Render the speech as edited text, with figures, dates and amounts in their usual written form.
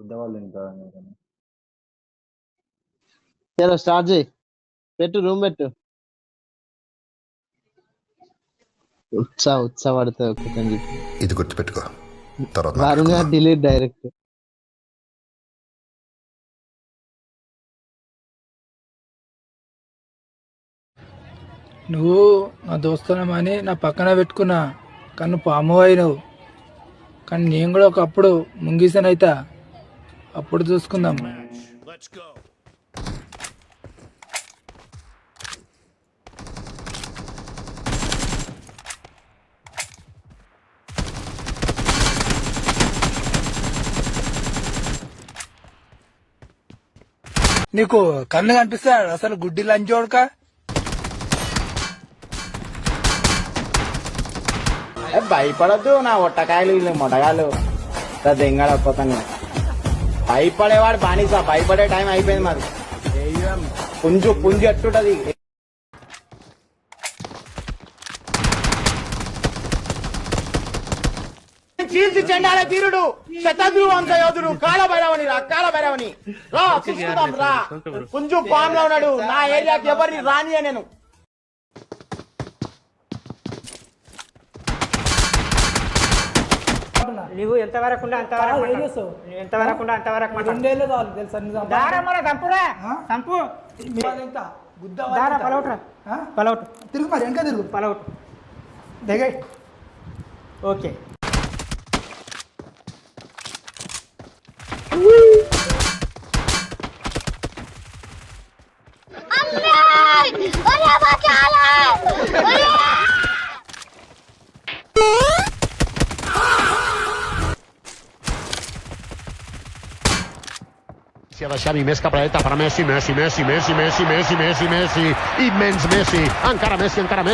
గుద్దవాళ్ళు ఇంకా చలో స్టార్ట్ చేయి. పెట్టు రూమ్ పెట్టు. ఉత్సాహ పడుతుంది ఒక్కని చెప్పి ఇది గుర్తుపెట్టుకో. తర్వాత వరుణ్ డిలీట్ డైరెక్ట్. నువ్వు నా దోస్తులమని నా పక్కన పెట్టుకున్నా, కానీ పాము అయినవు. కానీ నేను కూడా ఒకప్పుడు ముంగిసానైతా, అప్పుడు చూసుకుందాం. నీకు కళ్ళు కనిపిస్తాడు అసలు గుడ్డి లంచోడక. భయపడద్దు నా ఒట్టకాయలు వీళ్ళు మొట్టగాళ్ళు దెంగడపోతాను. భయపడేవాడు బానిసా, భయపడే టైం అయిపోయింది మరి. పుంజు ఎట్టుంటది. చీల్చి చెండాల తీరుడు శతద్రు వంశ యోధుడు కాలభైరవని రా చూసుకుందాం రా. పుంజు పామ్ లో ఉన్నాడు. నా ఏరియాకి ఎవరిని రానియే నేను. నువ్వు ఎంతవరకు ఎంతవరకు చంపు పలౌట్ తిరుగు మరి వెనక తిరుగు పలౌట్ దిగ. Okay da Xavi, més cap a la dreta per Messi, immens Messi, encara Messi,